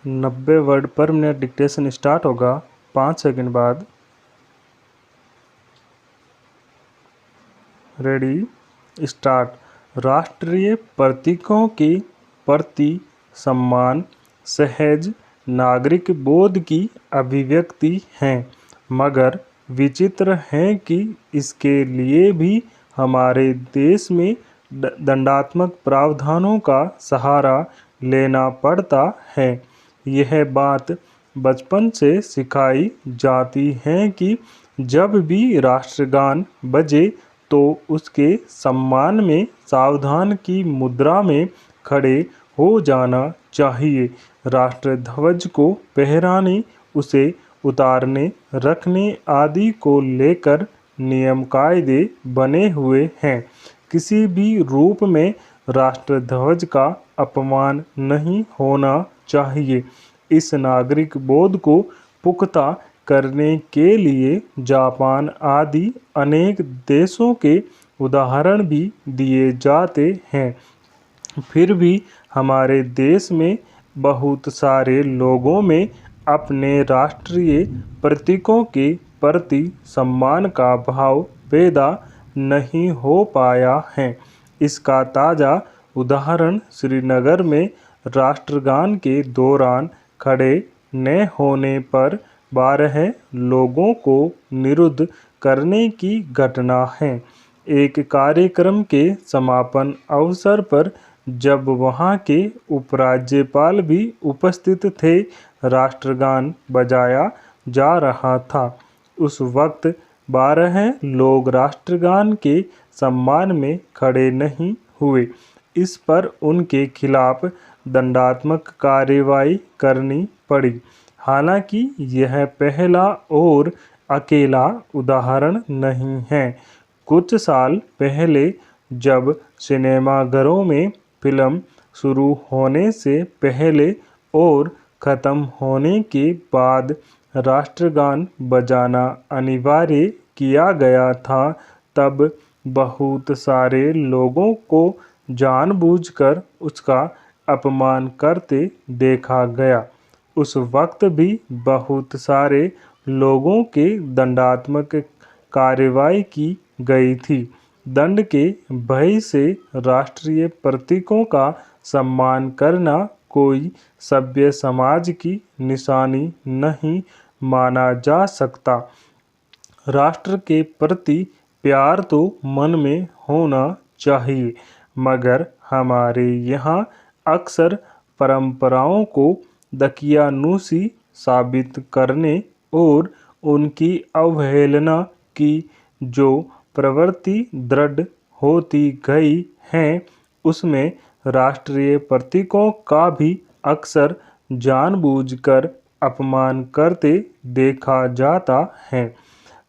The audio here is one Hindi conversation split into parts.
90 वर्ड पर मिनट डिक्टेशन स्टार्ट होगा 5 सेकंड बाद। Ready start. राष्ट्रीय प्रतीकों के प्रति सम्मान सहज नागरिक बोध की अभिव्यक्ति है, मगर विचित्र है कि इसके लिए भी हमारे देश में दंडात्मक प्रावधानों का सहारा लेना पड़ता है। यह बात बचपन से सिखाई जाती है कि जब भी राष्ट्रगान बजे तो उसके सम्मान में सावधान की मुद्रा में खड़े हो जाना चाहिए। राष्ट्रध्वज को फहराने, उसे उतारने, रखने आदि को लेकर नियम कायदे बने हुए हैं। किसी भी रूप में राष्ट्रध्वज का अपमान नहीं होना चाहिए। इस नागरिक बोध को पुख्ता करने के लिए जापान आदि अनेक देशों के उदाहरण भी दिए जाते हैं। फिर भी हमारे देश में बहुत सारे लोगों में अपने राष्ट्रीय प्रतीकों के प्रति सम्मान का भाव पैदा नहीं हो पाया है। इसका ताज़ा उदाहरण श्रीनगर में राष्ट्रगान के दौरान खड़े न होने पर 12 लोगों को निरुद्ध करने की घटना है। एक कार्यक्रम के समापन अवसर पर जब वहां के उपराज्यपाल भी उपस्थित थे, राष्ट्रगान बजाया जा रहा था। उस वक्त 12 लोग राष्ट्रगान के सम्मान में खड़े नहीं हुए। इस पर उनके खिलाफ दंडात्मक कार्रवाई करनी पड़ी। हालांकि यह पहला और अकेला उदाहरण नहीं है। कुछ साल पहले जब सिनेमाघरों में फिल्म शुरू होने से पहले और ख़त्म होने के बाद राष्ट्रगान बजाना अनिवार्य किया गया था, तब बहुत सारे लोगों को जानबूझकर उसका अपमान करते देखा गया। उस वक्त भी बहुत सारे लोगों के दंडात्मक कार्रवाई की गई थी। दंड के भय से राष्ट्रीय प्रतीकों का सम्मान करना कोई सभ्य समाज की निशानी नहीं माना जा सकता। राष्ट्र के प्रति प्यार तो मन में होना चाहिए, मगर हमारे यहाँ अक्सर परंपराओं को दकियानूसी साबित करने और उनकी अवहेलना की जो प्रवृत्ति दृढ़ होती गई है, उसमें राष्ट्रीय प्रतीकों का भी अक्सर जानबूझकर अपमान करते देखा जाता है।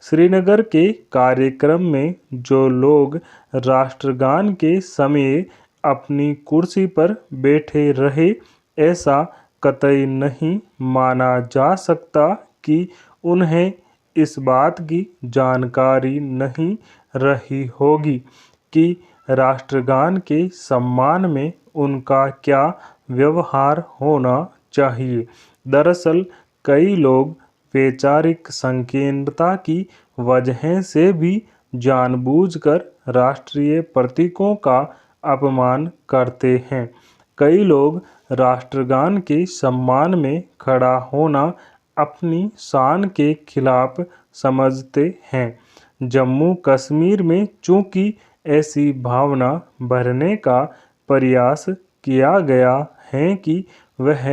श्रीनगर के कार्यक्रम में जो लोग राष्ट्रगान के समय अपनी कुर्सी पर बैठे रहे, ऐसा कतई नहीं माना जा सकता कि उन्हें इस बात की जानकारी नहीं रही होगी कि राष्ट्रगान के सम्मान में उनका क्या व्यवहार होना चाहिए। दरअसल कई लोग वैचारिक संकीर्णता की वजह से भी जानबूझकर राष्ट्रीय प्रतीकों का अपमान करते हैं। कई लोग राष्ट्रगान के सम्मान में खड़ा होना अपनी शान के खिलाफ समझते हैं। जम्मू कश्मीर में चूंकि ऐसी भावना भरने का प्रयास किया गया है कि वह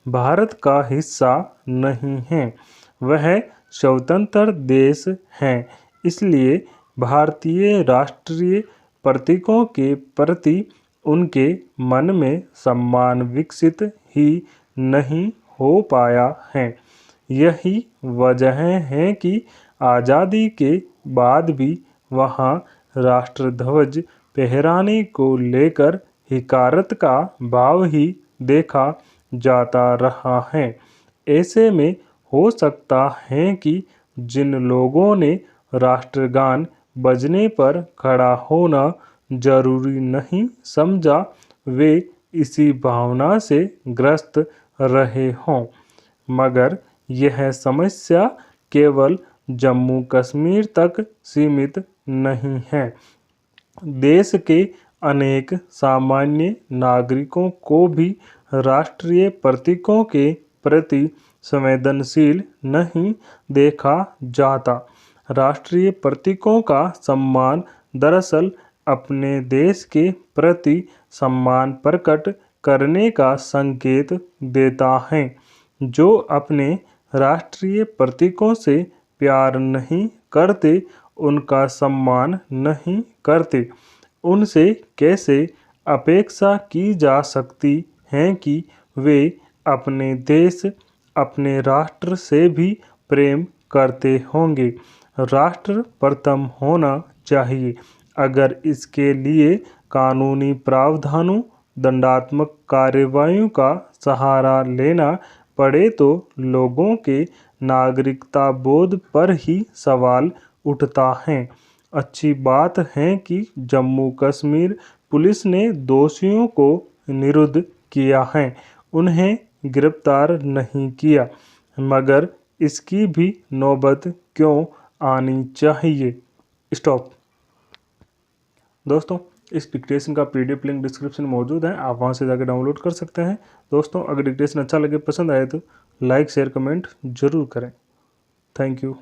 भारत का हिस्सा नहीं है, वह स्वतंत्र देश है, इसलिए भारतीय राष्ट्रीय प्रतीकों के प्रति उनके मन में सम्मान विकसित ही नहीं हो पाया है। यही वजह है कि आज़ादी के बाद भी वहाँ राष्ट्रध्वज फहराने को लेकर हिकारत का भाव ही देखा जाता रहा है। ऐसे में हो सकता है कि जिन लोगों ने राष्ट्रगान बजने पर खड़ा होना जरूरी नहीं समझा, वे इसी भावना से ग्रस्त रहे हों। मगर यह समस्या केवल जम्मू कश्मीर तक सीमित नहीं है। देश के अनेक सामान्य नागरिकों को भी राष्ट्रीय प्रतीकों के प्रति संवेदनशील नहीं देखा जाता। राष्ट्रीय प्रतीकों का सम्मान दरअसल अपने देश के प्रति सम्मान प्रकट करने का संकेत देता है। जो अपने राष्ट्रीय प्रतीकों से प्यार नहीं करते, उनका सम्मान नहीं करते, उनसे कैसे अपेक्षा की जा सकती है कि वे अपने देश, अपने राष्ट्र से भी प्रेम करते होंगे। राष्ट्र प्रथम होना चाहिए। अगर इसके लिए कानूनी प्रावधानों, दंडात्मक कार्रवाइयों का सहारा लेना पड़े तो लोगों के नागरिकता बोध पर ही सवाल उठता है। अच्छी बात है कि जम्मू कश्मीर पुलिस ने दोषियों को निरुद्ध किया है, उन्हें गिरफ्तार नहीं किया, मगर इसकी भी नौबत क्यों आनी चाहिए। स्टॉप। दोस्तों, इस डिक्टेशन का पीडीएफ लिंक डिस्क्रिप्शन में मौजूद है, आप वहां से जाकर डाउनलोड कर सकते हैं। दोस्तों, अगर डिक्टेशन अच्छा लगे, पसंद आए तो लाइक, शेयर, कमेंट जरूर करें। Thank you.